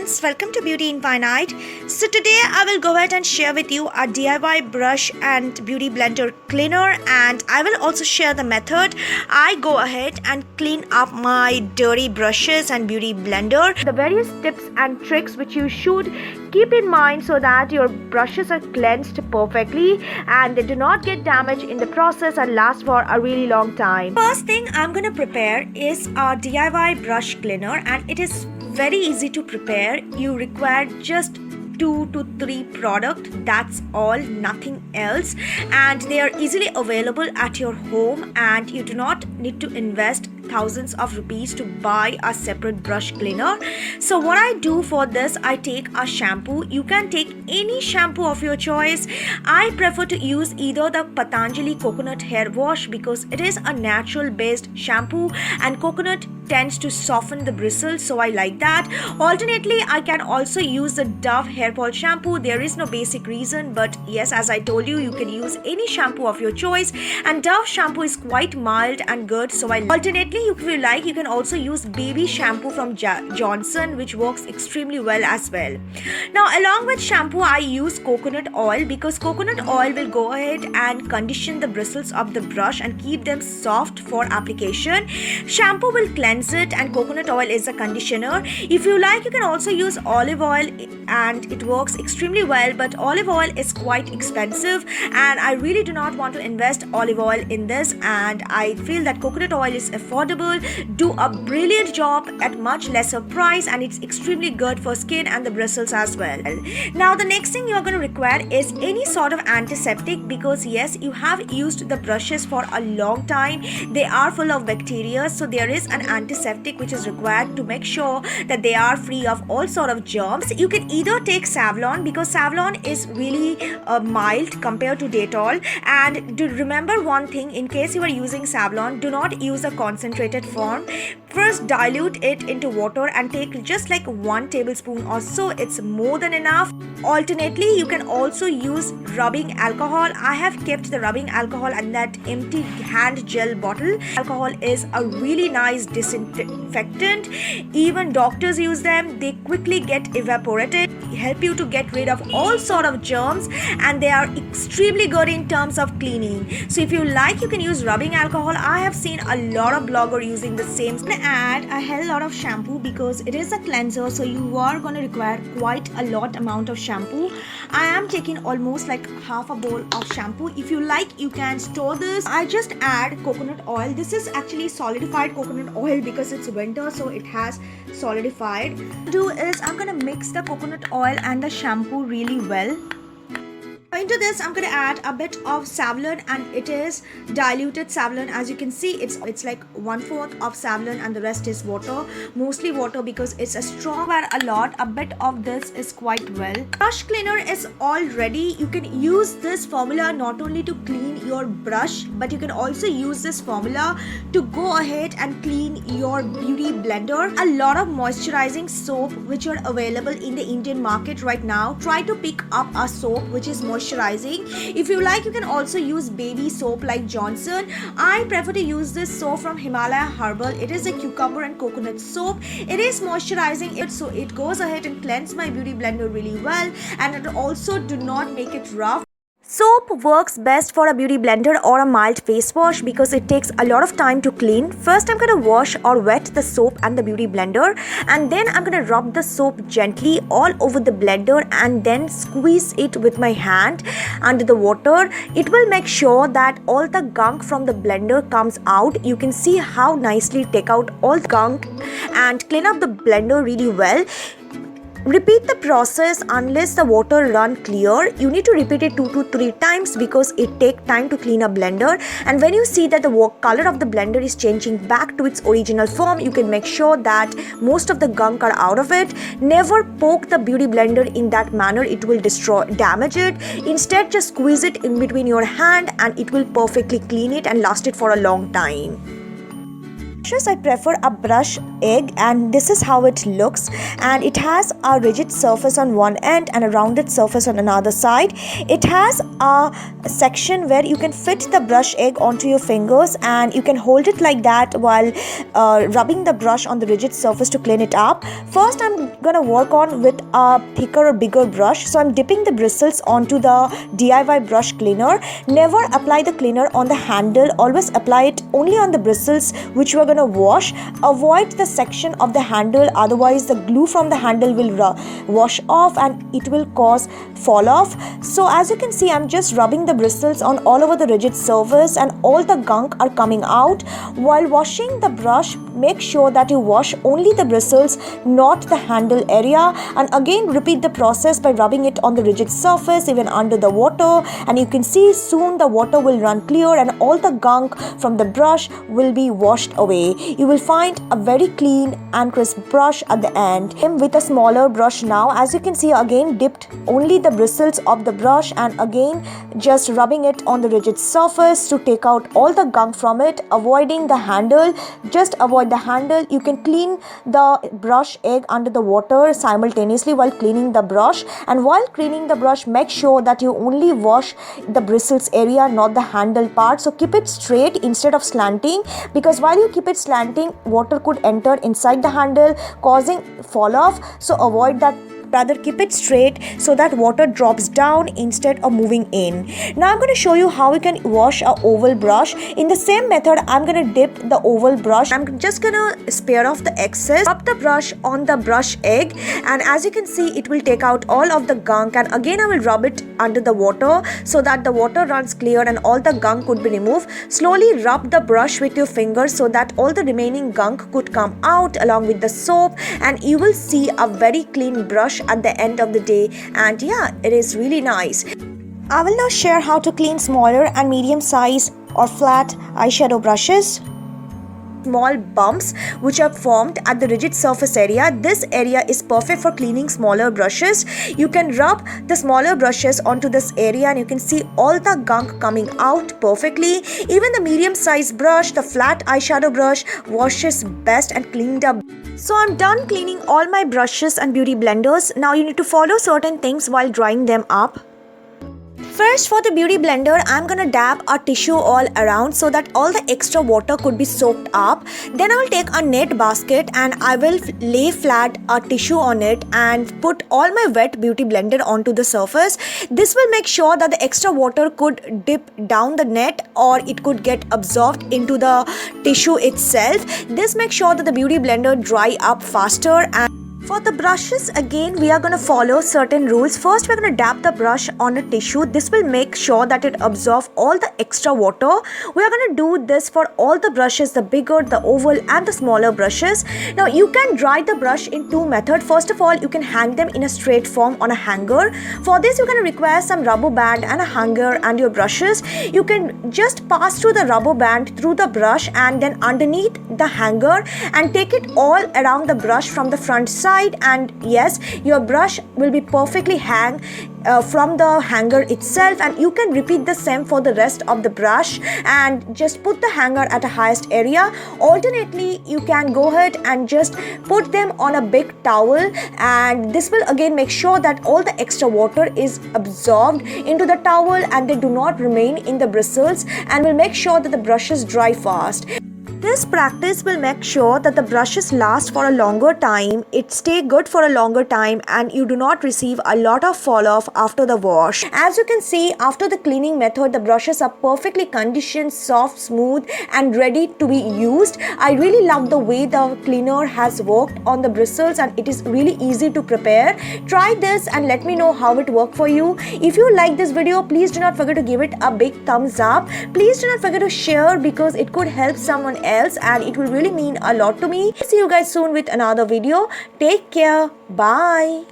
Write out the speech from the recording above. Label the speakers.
Speaker 1: friends, welcome to Beauty Infinite. So today I will go ahead and share with you a DIY brush and beauty blender cleaner, and I will also share the method I go ahead and clean up my dirty brushes and beauty blender. The various tips and tricks which you should keep in mind so that your brushes are cleansed perfectly and they do not get damaged in the process and last for a really long time. First thing I'm gonna prepare is a DIY brush cleaner, and it is very easy to prepare. You require just 2 to 3 products, that's all, nothing else, and they are easily available at your home, and you do not need to invest thousands of rupees to buy a separate brush cleaner. So what I do for this, I take a shampoo. You can take any shampoo of your choice. I prefer to use either the Patanjali coconut hair wash because it is a natural based shampoo and coconut tends to soften the bristles, so I like that. Alternately, I can also use the Dove hair fall shampoo. There is no basic reason, but yes, as I told you, you can use any shampoo of your choice, and Dove shampoo is quite mild and good, so I alternately, if you like, you can also use baby shampoo from Johnson, which works extremely well as well. Now along with shampoo, I use coconut oil because coconut oil will go ahead and condition the bristles of the brush and keep them soft for application. Shampoo will cleanse it and coconut oil is a conditioner. If you like, you can also use olive oil and it works extremely well, but olive oil is quite expensive and I really do not want to invest olive oil in this, and I feel that coconut oil is affordable, do a brilliant job at much lesser price, and it's extremely good for skin and the bristles as well. Now the next thing you're going to require is any sort of antiseptic because yes, you have used the brushes for a long time, they are full of bacteria, so there is an antiseptic which is required to make sure that they are free of all sort of germs. You can either take Savlon because Savlon is really mild compared to Dettol, and do remember one thing, in case you are using Savlon, do not use a concentrated form. First dilute it into water and take just like 1 tablespoon or so, it's more than enough. Alternately, you can also use rubbing alcohol. I have kept the rubbing alcohol and that empty hand gel bottle. Alcohol is a really nice disinfectant. Even doctors use them. They quickly get evaporated, help you to get rid of all sort of germs, and they are extremely good in terms of cleaning. So if you like, you can use rubbing alcohol. I have seen a lot of bloggers using the same. I'm gonna add a hell lot of shampoo because it is a cleanser, so you are going to require quite a lot amount of shampoo. I am taking almost like half a bowl of shampoo. If you like, you can store this. I just add coconut oil. This is actually solidified coconut oil because it's winter, so it has solidified. What I do is I'm gonna mix the coconut oil and the shampoo really well. Into this, I'm going to add a bit of Savlon, and it is diluted Savlon. As you can see, it's like 1/4 of Savlon and the rest is water, mostly water because it's a strong. A lot, a bit of this is quite well. Brush cleaner is all ready. You can use this formula not only to clean your brush, but you can also use this formula to go ahead and clean your beauty blender. A lot of moisturizing soap which are available in the Indian market right now. Try to pick up a soap which is moisturizing. If you like, you can also use baby soap like Johnson. I prefer to use this soap from Himalaya Herbal. It is a cucumber and coconut soap. It is moisturizing, so it goes ahead and cleanse my beauty blender really well, and it also do not make it rough. Soap works best for a beauty blender or a mild face wash because it takes a lot of time to clean. First, I'm going to wash or wet the soap and the beauty blender, and then I'm going to rub the soap gently all over the blender and then squeeze it with my hand under the water. It will make sure that all the gunk from the blender comes out. You can see how nicely take out all the gunk and clean up the blender really well. Repeat the process unless the water run clear. You need to repeat it 2 to 3 times because it takes time to clean a blender, and when you see that the color of the blender is changing back to its original form, you can make sure that most of the gunk are out of it. Never poke the beauty blender in that manner, it will damage it. Instead, just squeeze it in between your hand and it will perfectly clean it and last it for a long time. I prefer a brush egg, and this is how it looks, and it has a rigid surface on one end and a rounded surface on another side. It has a section where you can fit the brush egg onto your fingers, and you can hold it like that while rubbing the brush on the rigid surface to clean it up. First, I'm gonna work on with a thicker or bigger brush, so I'm dipping the bristles onto the DIY brush cleaner. Never apply the cleaner on the handle, always apply it only on the bristles which we're gonna wash. Avoid the section of the handle, otherwise the glue from the handle will wash off and it will cause fall off. So as you can see, I'm just rubbing the bristles on all over the rigid surface, and all the gunk are coming out. While washing the brush, make sure that you wash only the bristles, not the handle area, and again repeat the process by rubbing it on the rigid surface even under the water, and you can see soon the water will run clear and all the gunk from the brush will be washed away. You will find a very clean and crisp brush at the end. With a smaller brush now, as you can see, again dipped only the bristles of the brush and again just rubbing it on the rigid surface to take out all the gunk from it, avoiding the handle. Just avoid the handle. You can clean the brush egg under the water simultaneously while cleaning the brush, and while cleaning the brush, make sure that you only wash the bristles area, not the handle part. So keep it straight instead of slanting, because while you keep it slanting, water could enter inside the handle causing fall off. So avoid that. Rather keep it straight so that water drops down instead of moving in. Now I'm going to show you how we can wash a oval brush. In the same method, I'm going to dip the oval brush. I'm just going to spear off the excess, rub the brush on the brush egg, and as you can see, it will take out all of the gunk, and again I will rub it under the water so that the water runs clear and all the gunk could be removed. Slowly rub the brush with your fingers so that all the remaining gunk could come out along with the soap, and you will see a very clean brush at the end of the day. And yeah, it is really nice. I will now share how to clean smaller and medium size or flat eyeshadow brushes. Small bumps which are formed at the rigid surface area. This area is perfect for cleaning smaller brushes. You can rub the smaller brushes onto this area and you can see all the gunk coming out perfectly. Even the medium sized brush, the flat eyeshadow brush, washes best and cleaned up. So I'm done cleaning all my brushes and beauty blenders. Now you need to follow certain things while drying them up. First, for the beauty blender, I'm gonna dab a tissue all around so that all the extra water could be soaked up. Then I will take a net basket and I will lay flat a tissue on it and put all my wet beauty blender onto the surface. This will make sure that the extra water could dip down the net or it could get absorbed into the tissue itself. This makes sure that the beauty blender dry up faster. And for the brushes, again, we are going to follow certain rules. First, we're going to dab the brush on a tissue. This will make sure that it absorbs all the extra water. We are going to do this for all the brushes, the bigger, the oval and the smaller brushes. Now, you can dry the brush in two methods. First of all, you can hang them in a straight form on a hanger. For this, you're going to require some rubber band and a hanger and your brushes. You can just pass through the rubber band through the brush and then underneath the hanger and take it all around the brush from the front side. And yes, your brush will be perfectly hang from the hanger itself, and you can repeat the same for the rest of the brush and just put the hanger at the highest area. Alternately, you can go ahead and just put them on a big towel, and this will again make sure that all the extra water is absorbed into the towel and they do not remain in the bristles, and will make sure that the brushes dry fast. This practice will make sure that the brushes last for a longer time, it stay good for a longer time, and you do not receive a lot of fall off after the wash. As you can see, after the cleaning method, the brushes are perfectly conditioned, soft, smooth and ready to be used. I really love the way the cleaner has worked on the bristles, and it is really easy to prepare. Try this and let me know how it worked for you. If you like this video, please do not forget to give it a big thumbs up. Please do not forget to share because it could help someone else and it will really mean a lot to me. See you guys soon with another video. Take care. Bye.